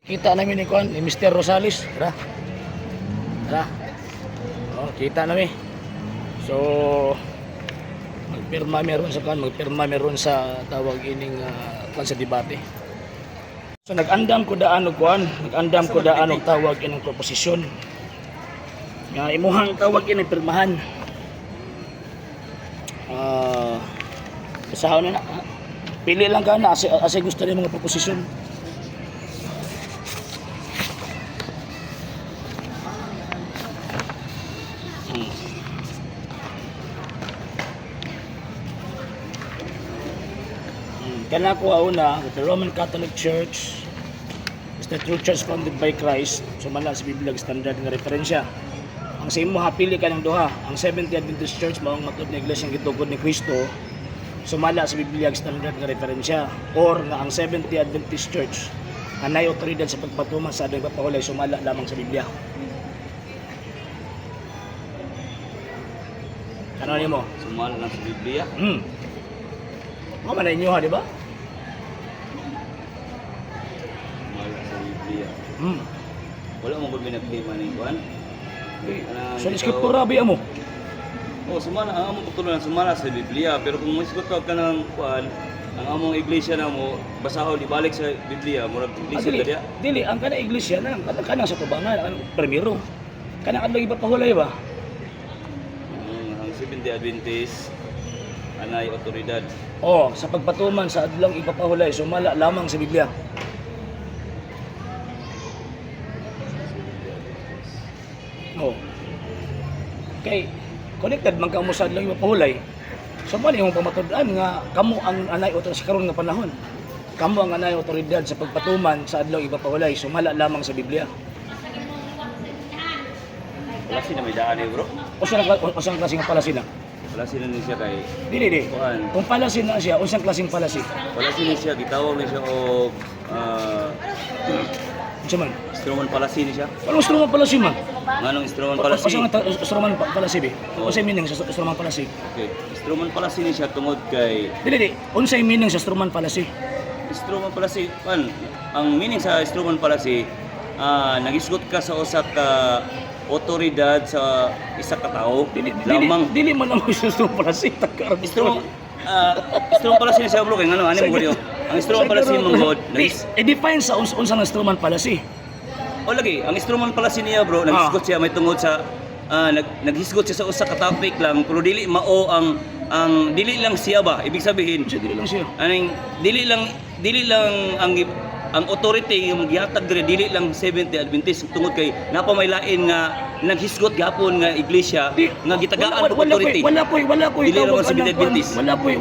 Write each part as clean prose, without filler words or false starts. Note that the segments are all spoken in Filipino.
Kita namin ni Kuan, ni Mr. Rosales. Tara. Tara. Oh, kita namin. So, magpirma meron sa Kuan, magpirma meron sa tawag ining Kuan sa debate. So, nag-andam ko daan og Kuan, nag-andam ko daan og tawag ining proposisyon. Nga imuhang tawag ining pirmahan. Kasahon na. Pili lang ka na asay gusto ni mga proposisyon. Kana ko una, the Roman Catholic Church is the true church founded by Christ. Sumala sa Biblia standard nga referensya. Ang sa imo hapili ka ng duha, ang Seventh Adventist Church maong matod na iglesia nga gitugod ni Kristo. Sumala sa Biblia standard nga referensya, or nga ang Seventh Adventist Church anay otoridad sa pagpatuman sa adong papahulay sumala lamang sa Biblia. Ano nimo? Sumala lang sa Biblia. Mo man inyo ha, di ba? Sumala sa Biblia. Wala mo gud minagtima ning kuan. So Eskriptura biya mo. Oh, sumala ang among pagtulungan sumala sa Biblia, pero kung masgot ka ng kuan, ang among iglesia na mo basahon ibalik sa Biblia, murag iglesia Dili, kadiya. dili ang kana iglesia na kana sa tubangan ang primero. Kana adlaw ipapahulay ba? Ang Seventh Adventist anay otoridad. Oh, sa pagpatuman sa adlaw ipapahulay sumala lamang sa Biblia. Oh. Okay, connected man kamo sa adlaw ipapahulay. So man imong pamatud-an nga kamo ang anay otoridad sa karon nga panahon. Kamo ang anay otoridad sa pagpatuman sa adlaw ipapahulay sumala lamang sa Biblia. Wala sila may daan eh, bro. Usang klase nga palasin na. Wala sila ni siya kay Dili. kuan. Kung palasin na siya, usang klaseng palasin. Wala sila siya gitawag ni siya og Unsa man? instrument palasi ni siya. Ano instrument palasin man? Nganong instrument palasi? Usang instrument palasin be. Oh. Unsay meaning sa instrument palasin? Okay, instrument palasi ni siya tungod kay Dili. Unsay meaning sa instrument palasin? instrument palasi. Ang meaning sa instrument palasi, nagisgot ka sa usa ka otoridad sa isa ka tao lamang. Dili man ang instrument palasin takar. Instrument palasi ni siya bro kay ngano ani mo gud. Ang instrument palasi mong I-define sa unsang instrument palasin. o lagi, ang instrument palasi niya bro, naghisgot siya may tungod sa naghisgot siya sa usa ka topic lang pero dili mao ang dili lang siya ba ibig sabihin Dili lang siya. aning dili lang ang authority yung gihatag dire dili lang Seventh Adventist tungod kay napamailain nga naghisgot gapon nga iglesia nga gitagaan og authority. Wala koy Dili tawag naman Seventh anang Adventist.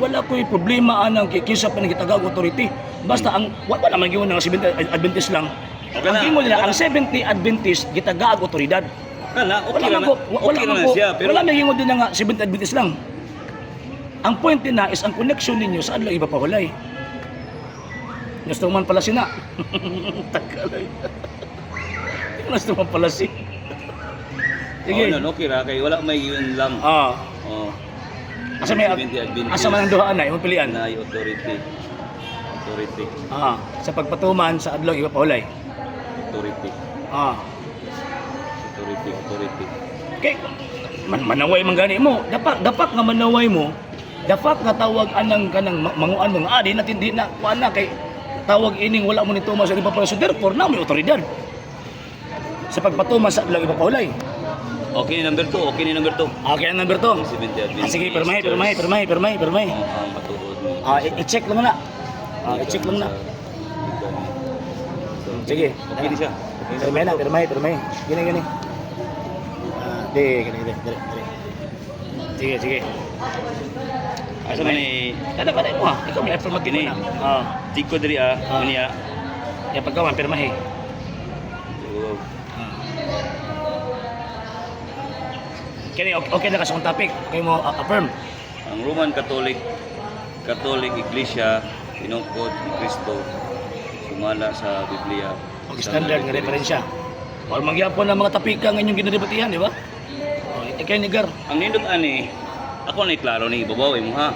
wala koy problema anang kisa pa nagitagag authority. Basta ang wala man gyud nga Seventh Adventist lang. Okay Ang na, ingon nila okay ang na. Seventh Adventist gitagag otoridad. Kana okay na siya pero wala may ingon din nga Seventh Adventist lang. Ang point din na is ang connection ninyo sa adlaw iba pa hulay. Instrument pala sina. Tagalay. Instrument pala si. Sige. okay ra kay wala may yun lang. Oh. Asa may Seventh Adventist asa man ang duhaan na imong pilian. na authority. Sa pagpatuman sa adlaw iba pa hulay. Authority. Okay. Manaway man gani mo. Dapat nga manaway mo. Dapat nga tawag anang kanang manguan mo nga di natin di na kuan na kay tawag ining wala mo ni tumas sa iba pa so therefore na may otoridad sa pagpatuman sa adlaw iba pa hulay. Okay ni number 2. Okay ang number 2. Seventh Adventist. Sige, permay. Matuod ni. I-check lang na. I-check lang na. Sige. Okay ni siya. Permay. Gini. Gini. Sige. Asa man ni Kada mo ha. Ikaw may affirmative Gini. na. Tiko diri niya. Ya pagkawan permay. Kini okay na ka sa topic. Okay mo affirm. Ang Roman Catholic Iglesia tinungkod ni Kristo sumala sa Biblia. Og standard nga referensya. Or magyapon ang mga tapika nga inyong ginadebatihan, di ba? Ikay ni Gar. Ang nindot ani ako na klaro ni babaw mo ha.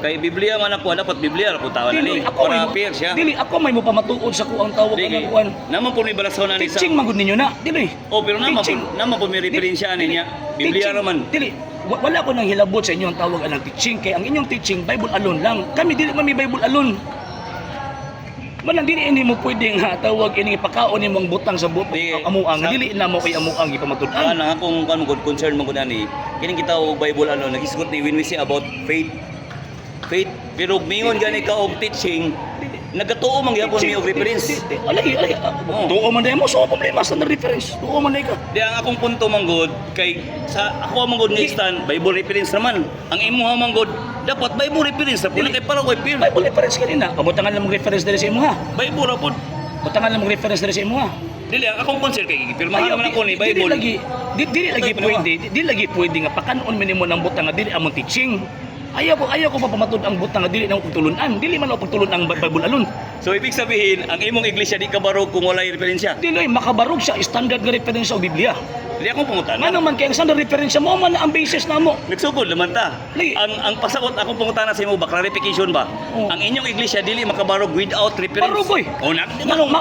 Kay Biblia man ako, dapat Biblia ra po tawon Dili, ani. ako may Para mo- fair siya. Dili, ako may mo pamatuod sa kuang tawag Dili. ang kuan. Naman po ni balasaw na ni sa. Teaching magud ninyo na. Dili. Oh, pero Teaching. naman po may referensya ani niya. Biblia Teaching. ra man. Dili. Wala ko nang hilabot sa inyo ang tawag ang teaching kay ang inyong teaching Bible alone lang. Kami dili man may Bible alone. Man dili ini mo pwedeng tawag ini ipakaon nimo ang butang sa butang Di, amuang sa- dili na mo kay amuang ipamatud-an. Ang akong good concern mo gud ani. Kining kita og Bible ano nagisgot ni when we say about faith. Faith pero mingon gani ka og teaching nagatuo man gyapon mi og reference. Alay. Oo. Tuo man dai mo so problema sa reference. Tuo man dai ka. Di ang akong punto manggod kay sa ako manggod nga stand Bible reference naman. Ang imo manggod dapat Bible reference na pula kay para koy peer. Bible reference kanina. Pabutangan lang mong reference diri sa imo ha. Bible ra pud. Butangan lang mong reference diri sa imo ha. Dili ang akong concern kay pirmahan naman ako ni Bible. Dili lagi pwede, dili lagi pwede nga pakanon minimo ng butang nga dili among teaching. Ayaw ko pa pamatud ang butang nga dili na pagtulunan. Dili man ako pagtulun ang Bible alone. So ibig sabihin ang imong iglesia di ka barog kung walay referensya. Dili makabarog siya standard nga reference sa Biblia. Di akong pangutan. Ano man kay ang standard reference mo man ang basis namo. Nagsugod naman ta. Lagi. Ang pasagot akong pangutana sa imo ba clarification ba? Oo. Ang inyong iglesia dili makabarog without reference. Barog, oy. O na.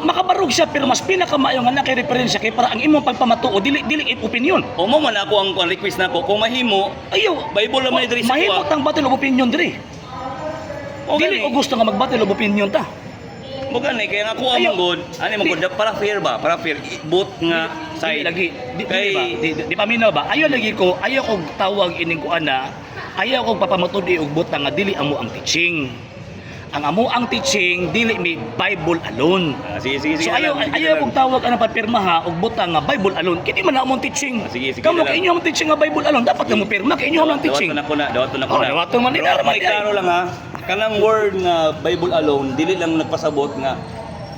Makabarog siya pero mas pinakamayo nga na kay referensya kay para ang imong pagpamatuo dili opinion. O mo man ako ang request nako kung mahimo Ayaw. Bible lang man diri sa Mahimot kuha. ang battle of opinion diri. O Dili ko gusto nga mag-battle of opinion ta. Mo gani kaya nga ako Ayaw. ang good. Ani mo good para fair ba? Para fair both nga Dili side. lagi Kay di paminaw ba ayaw ko tawag ining kuana ayaw ko papamatudi og butang nga dili amo ang teaching ang amo ang teaching dili may Bible alone sige so ayaw kong tawag ana papirmaha og butang nga Bible alone kini man na among teaching Sige, kamo na lang. kay inyo ang teaching nga Bible alone dapat mo pirma kay inyo ang teaching Dawaton na ko na. dawaton man Pero nila may klaro lang ha. Kanang word nga Bible alone dili lang nagpasabot nga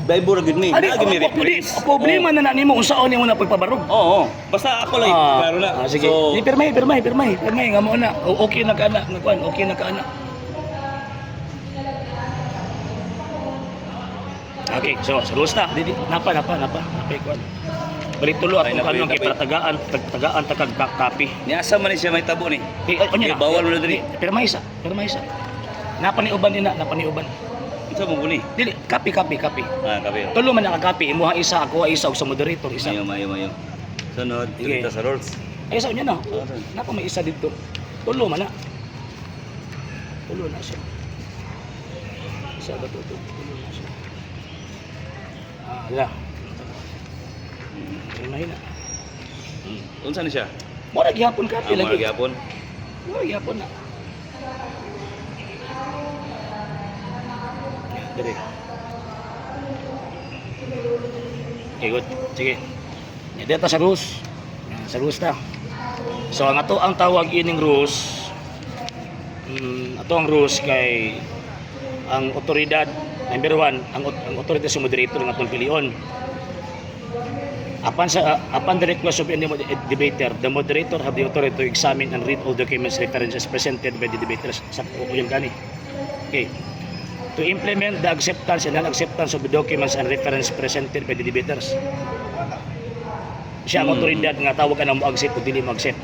Bible ra gid mi. Adi, Lagi mi reference. problema na nimo unsaon nimo na pagpabarog Oo. Basta ako lang klaro na. Sige. Di pirmay nga mo na. Okay na ka na, nagkuan, okay na ka na. Okay, so sa rules na. Napa. Napay kuan. Balik tulo Ay, atong napay, kanang kay napay. para tagaan takag copy. Niasa man ni siya may tabo ni. Onya na. Bawal mo na diri. Pirmay isa. Napa ni uban. Unsa mo guni? Dili, copy. Ah, kape. Tulo man naka-copy, imo isa, ako isa ug sa moderator isa. Mayo. Sunod, Sige. kita sa rules. Ay isa unya na. Oo, sir. Napa may isa dito. Tulo man na. Tulo na siya. Isa ba to? Tulo na siya. Ala. Mahina. Unsa ni siya? Mura gyapon ka Ang lagi. gyapon. Mura gyapon na. Dire. Okay, good. Sige. Dito sa rules. Sa rules ta. So ang ato ang tawag ining rules. Ato ang rules kay ang otoridad number 1 ang otoridad sa moderator ng atong pilion. Upon the request of any debater, the moderator have the authority to examine and read all documents references presented by the debaters. Sa yun gani. Okay. To implement the acceptance and non-acceptance of the documents and reference presented by the debaters. Siya ang otoridad nga tawag ka na mo-accept o dili mo-accept.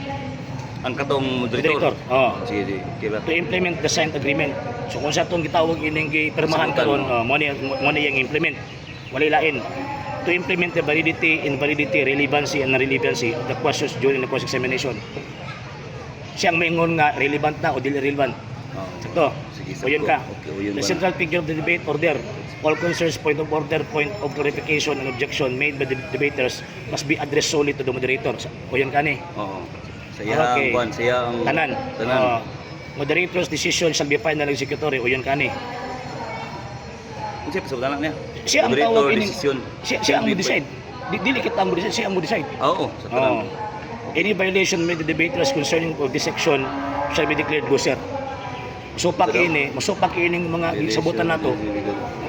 Ang katong Moderator. moderator. Oh. Sige, kila. To implement the signed agreement. So kung sa itong gitawag ining gipirmahan Sagutan. karon, mo ni yung implement. Walay lain. To implement the validity, invalidity, relevancy, and non-relevancy of the questions during the cross-examination. Siyang maingon nga relevant na o dili relevant. Ito. Sige, Uyon ka. Okay, uyon The ba na? central figure of the debate order. All concerns, point of order, point of clarification, and objection made by the debaters must be addressed solely to the moderator. Uyon ka ni. Oo. Saya Okay. ang kwan, saya ang Tanan. Tanan. Moderator's decision shall be final executory. Uyon ka ni. Unsa pa sa tanan niya? Siya ang Moderator tawag ining. decision. Siya ang mo-decide. Dili kita ang mo-decide. Siya ang mo-decide. Oo, sa tanan. Any violation made the debaters concerning of this section shall be declared loser. Musupak ining mga sabutan nato,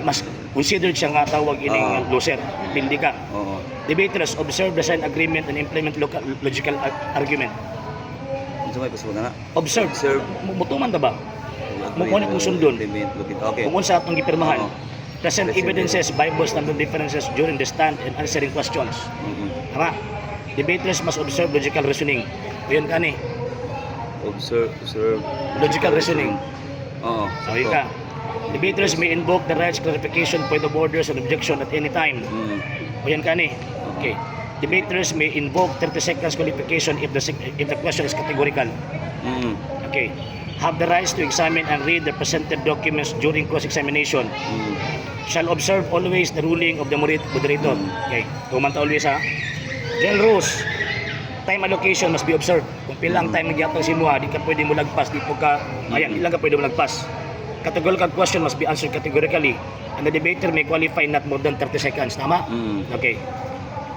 mas considered siya nga tawag ining loser. Pildi ka. Oo. Debaters observe the signed agreement and implement logical argument. Unsa may pasabot na? Observe. Observe. Mutuman ta ba? Mukha kung sundon. Okay. Kung sa atong gipirmahan. Oo. Present evidences, Bible standard differences during the stand and answering questions. Mhm. Tama. Debaters must observe logical reasoning. Yun ka ni. Observe. Logical reasoning. Oo. Okay ka. Debaters may invoke the rights, clarification, point of orders, and objection at any time. Mm. O yan ka ni. Okay. Debaters may invoke 30 seconds qualification if the question is categorical. Mm. Okay. Have the rights to examine and read the presented documents during cross-examination. Mm. Shall observe always the ruling of the moderator. Okay. Kumanta always ha. General rules. Time allocation must be observed. Kung pilang time nagyatang si Muha, di ka pwede mo lagpas. Di po ka, ayan, ilang ka pwede mo lagpas. Categorical question must be answered categorically. And the debater may qualify not more than 30 seconds. Tama? Mm. Okay.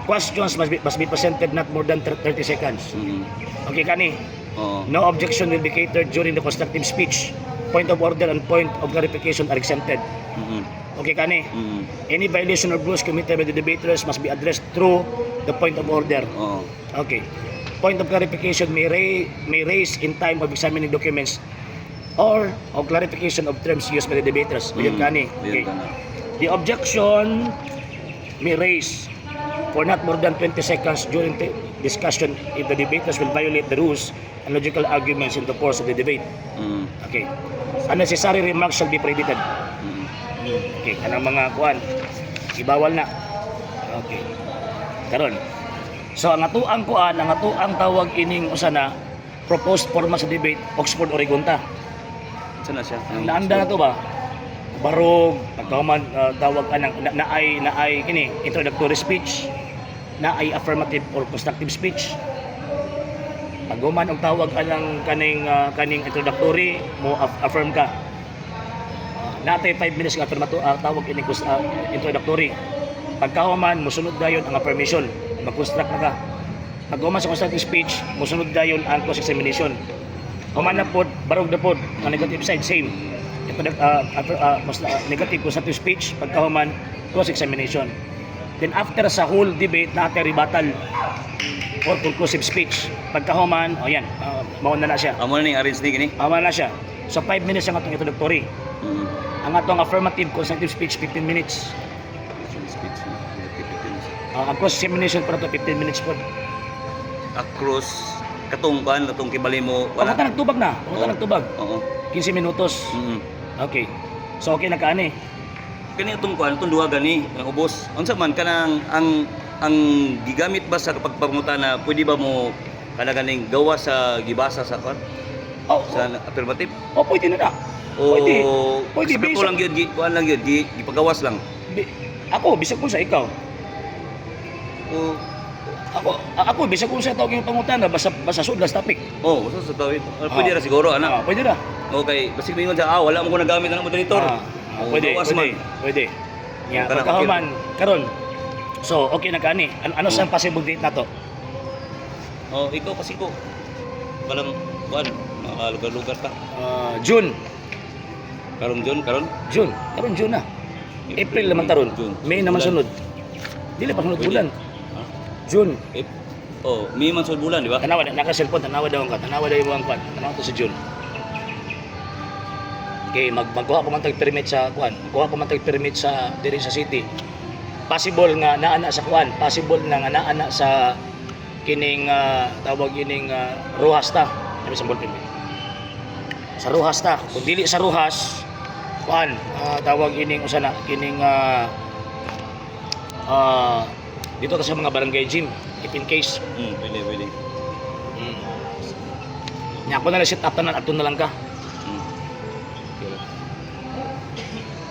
Questions must be presented not more than 30 seconds. Mm. Okay, kani? Oo. No objection will be catered during the constructive speech. Point of order and point of clarification are exempted. Mm. Okay, kani? Mm. Any violation or rules committed by the debaters must be addressed through the point of order. Oo. Okay. Point of clarification may raise in time of examining documents or of clarification of terms used by the debaters. O yun kani. Okay. Ayan ka na. The objection may raise for not more than 20 seconds during the discussion if the debaters will violate the rules and logical arguments in the course of the debate. Mm. Okay. Unnecessary remarks shall be prohibited. Mm. Okay. Kanang mga kuan, ibawal na. Okay. Karon. So ang atuang kuan, ang atuang tawag ining usana proposed format sa debate Oxford Oregon ta. Saan na siya? Naanda na to ba? Barog, pagkaman tawag anang naay kini introductory speech, naay affirmative or constructive speech. Pagkaman og tawag anang kaning introductory mo affirm ka. Natay 5 minutes nga affirmative tawag ini introductory. Pagkaman mosunod dayon ang affirmation, mag-construct na ka. Pagkaman sa constructive speech, mosunod dayon ang cross-examination. Human na pod, barog na pod, ang negative side, same. Negative constructive speech, pagkahuman, cross-examination. Then after sa whole debate, natin rebuttal or conclusive speech. Pagkahuman, o yan, mauna na siya. Amo na ni arrange ni kini. Mauna na siya. So 5 minutes ang atong introductory. Mm. Ang atong affirmative constructive speech, 15 minutes. Speech. Ang cross-examination para to 15 minutes po. Across katong kibali mo Wala wala. ka nagtubag na. Wala ka nagtubag. Oo. 15 minutos. Mm. Okay. So okay na kaani. Kani itong itong duha gani ang ubos. Unsa man kanang ang gigamit ba sa pagpamuta na pwede ba mo kana ganing gawa sa gibasa sa kwan Oh, sa affirmative pwede na na. o Pwede, sa bisa. lang gyud kuan lang gyud gipagawas lang. Ako, bisag ko sa ikaw. O Ako, bisag ko sa tawag yung pangutana, basta sudlas topic. basta sa tawid. Pwede ra siguro ana. Pwede na. Okay, basig mingon sa wala mo ko nagamit ang moderator. Pwede, Gawas pwede, man. pwede. Nga, Kana, pagkahuman, karon. So, okay na kaani. Ano sa possible date na to? Oh, ikaw kasi ko. Balang kuan, lugar-lugar ta. June. Karon Karon June na. April naman taron. June. May naman Bulan. sunod. Dili pa sunod Pwede. bulan. Ha? June. May man sa bulan, di ba? Tanawa, naka-cellphone, tanawa daw ang kwan. Tanawa to sa June. Okay, magkuha pa man tag permit sa kwan. Magkuha pa man tag permit sa diri sa city. Possible nga naana sa kwan, possible nga naana sa kining tawag ining Rojas ta. Ano sa ballpen? Sa Rojas ta. Kung dili sa Rojas, kwan, tawag ining usana kining dito sa mga barangay gym, if in case. Pwede. Nya ako na lang set up tanan aton na lang ka.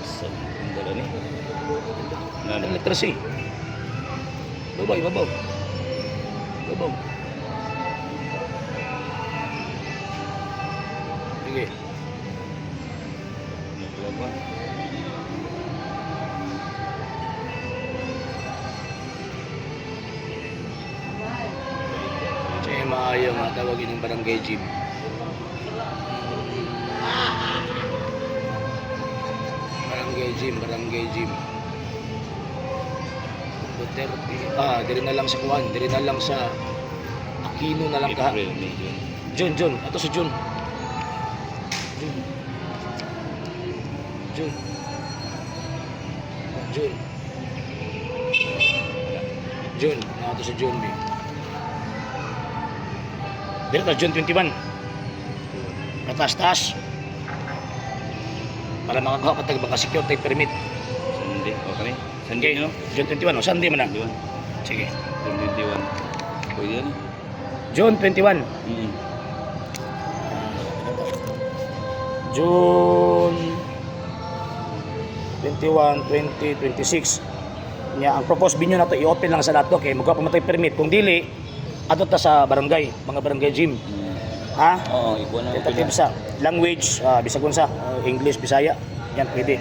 Sa dala ni. Ang letra C. Babaw. Sige. Sige, maayo nga tawagin ng barangay gym. Barangay gym. Duterte. Diri na lang sa kuan, diri na lang sa Aquino na lang ka. April, May, June. June. Ato sa June. June. Ato sa June. Diri ta June 21. Taas. para makakuha ka tag mga security permit. Sunday, okay. Sunday, Okay, no? June 21 o Sunday man na. Sunday 1. Sige. Sunday 21. Pwede yan. June 21. Mm. June 21, 2026. Nya ang proposed binyo nato i-open lang sa nato kay magwa pa matay permit kung dili ato ta sa barangay, mga barangay gym. Ha? Oo, ikuha na. Tentative sa language, bisag unsa, English, Bisaya. Yan pwede.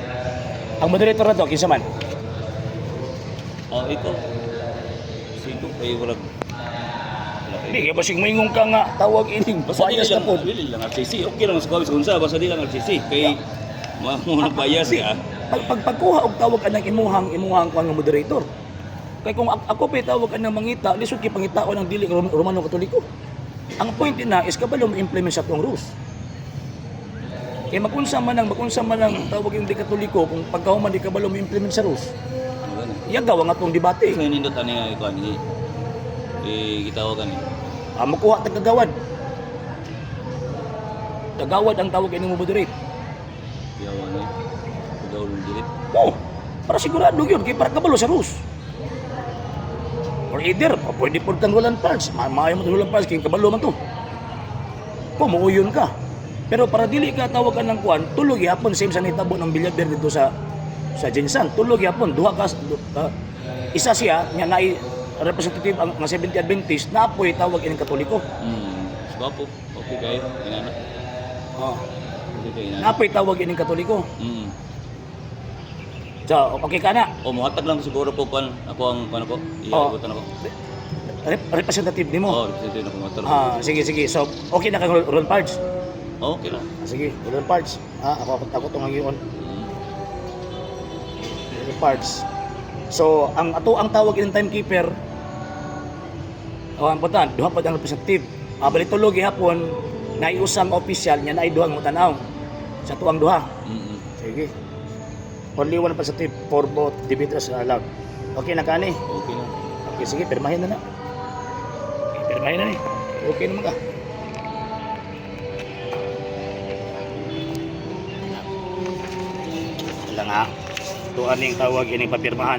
Ang moderator nato kinsa man? Oh, ito. Sino kayo wala? Di kay basig moingong ka nga tawag ining Basta di bias na lang, po. dili lang RCC. Okay lang sa kawis unsa, basta di lang RCC. Kay mo bias ya. Pagkuha og tawag ka ng imuhang kuan nga moderator. Kay kung ako pa tawag ka ng mangita, lisod kay pangitaon ng dili Romano Katoliko. Ang point na is kabalo mo implement sa tong rules. Kay makunsa man ang tawag yung di Katoliko kung pagkahuman di kabalo mo implement sa rules. Yagaw ang atong debate. Sa nindot ani nga ikuan ni gitawagan ni. Makuha tag kagawad. Kagawad ang tawag ining mo moderate. Yawan ni. Daw lang dilit. Oh, para sigurado yun kay para kabalo sa rules. Or either, pwede po kang walang parts. Maayo mo walang parts, kaya kabalo man to. Kung muuyon ka. Pero para dili ka tawagan ng kuan, tulog yapon same sa nitabo ng Villaver dito sa Jinsan. Tulog yapon, duha ka, isa siya, nga nai representative ang mga 70 Adventist, na apoy tawag ining Katoliko. Swapo. Okay kayo. Inana. Oh. Okay kayo inana. Na apoy tawag ining Katoliko. So, okay ka na. O muhatag lang siguro po kan ako ang ko. Iyagutan ako. Representative nimo. Oh, representative ako motor. Sige. So, okay na kang roll parts. Okay lang. Sige, roll parts. Ako tong ngayon. Roll parts. So, ang tawag ng timekeeper, ang putan, duha pa ang representative. Bali tulog gihapon, naiusang official niya na duhang mutanaw. Sa tuang duha. Sige. Only one representative for both debaters allowed. Okay na kani? Okay na. Okay, sige, pirmahin na na. Okay, pirmahin na ni. Okay naman ka. Wala nga. Ito aning tawag ining papirmahan.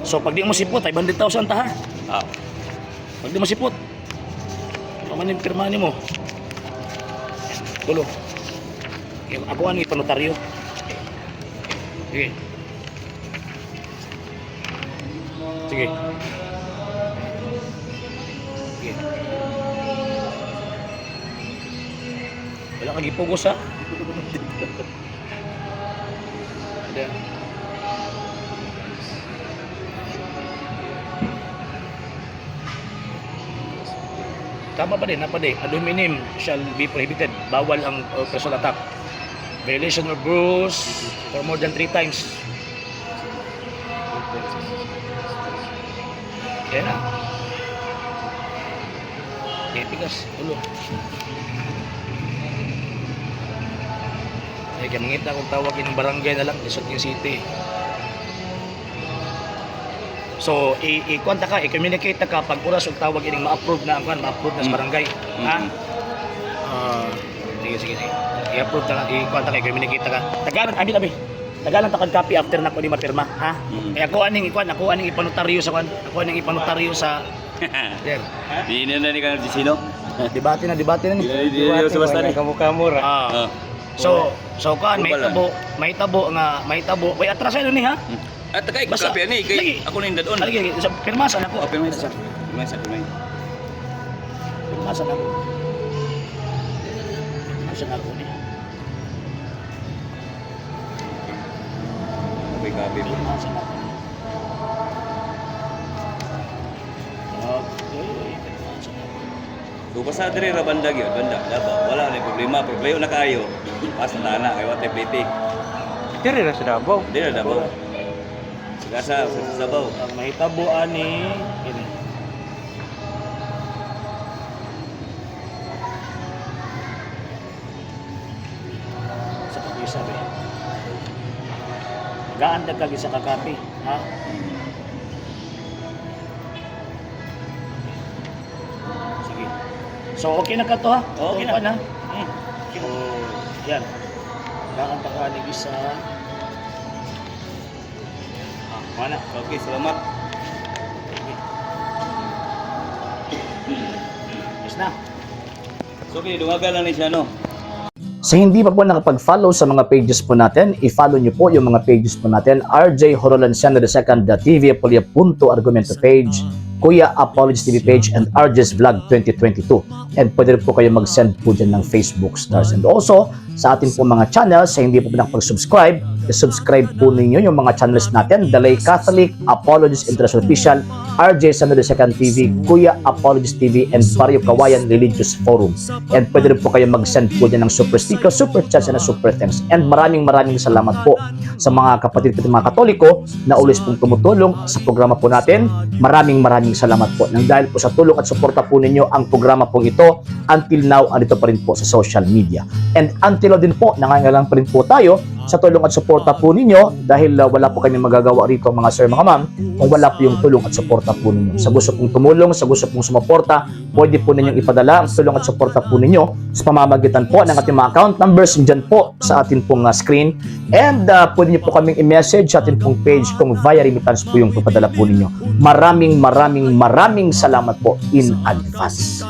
So, pag di mo sipot, ay 100,000 ta ha? Pag di mo sipot, paman yung pirmahan ni mo. Tulo. Okay, ako ang ipanotaryo. Sige. Sige. Sige. Wala kang ipugos ha? Ada. Tama pa din, aluminum shall be prohibited. Bawal ang personal attack. Violation of rules for more than 3 times. Kaya na. Okay, pigas. Ulo. Ay, kaya mangita kung tawagin ng barangay na lang, Quezon City. So, i-konta ka, i-communicate ka pag oras og tawag ining ma-approve na sa barangay. Ha? Sige. I-approve na, i-konta ka, i-communicate ka. Tagalan, abi. Tagalan ta kag copy after na ko ni mapirma, ha? Kaya ako aning ipanotaryo sa there. Di na ni kan sino? Debate na ni. Di sa basta ni. Kamu-kamu ra. So kan may tabo. Way atrasan ni ha? At kay Basta- kape ni kay ako na indadon. Lagi sa pirmasan ako. Open sa. Pirmasan. Pirmasan ako. Pirmasan ako ni. Kape. Pirmasan ako. Okay. So basta dire ra banda gyud, banda daba. Wala na problema na kayo. Pas na ana kay wate plate. Diri ra sa Davao. Dire daba. Sigasa sa sabaw. Ang mahitabo ani ini. Sa pag-isa ba? Gaan ka sa kakapi, ha? Sige. So okay na ka to ha? Okay na. So, yan. Nakantakanig isa. Mana? Okay, salamat. Yes na. So, okay, dungagan lang ni siya, no? Sa hindi pa po nakapag-follow sa mga pages po natin, i-follow nyo po yung mga pages po natin. RJ Horolanciano II, TV Apolia Punto Argumento page, Kuya Apologies TV page, and RJ's Vlog 2022. And pwede rin po kayo mag-send po dyan ng Facebook stars. And also, sa ating po mga channels, sa hindi po nakapag-subscribe, i-subscribe po ninyo yung mga channels natin, The Lay Catholic, Apologies International Official, RJ Sano II TV, Kuya Apologies TV, and Barrio Kawayan Religious Forum. And pwede rin po kayo mag-send po dyan ng super sticker, super chats, and super thanks. And maraming salamat po sa mga kapatid ko mga Katoliko na always pong tumutulong sa programa po natin. Maraming salamat po. Nang dahil po sa tulong at suporta po ninyo, ang programa pong ito, until now, andito pa rin po sa social media. And until now din po, nangangailangan pa rin po tayo sa tulong at suporta po ninyo dahil wala po kami magagawa rito mga sir, mga ma'am, kung wala po yung tulong at suporta po ninyo. Sa gusto pong tumulong, sa gusto pong sumuporta, pwede po ninyong ipadala ang tulong at suporta po ninyo sa pamamagitan po ng ating mga account numbers dyan po sa ating pong screen. And pwede nyo po kaming i-message sa ating pong page kung via remittance po yung papadala po ninyo. Maraming salamat po in advance.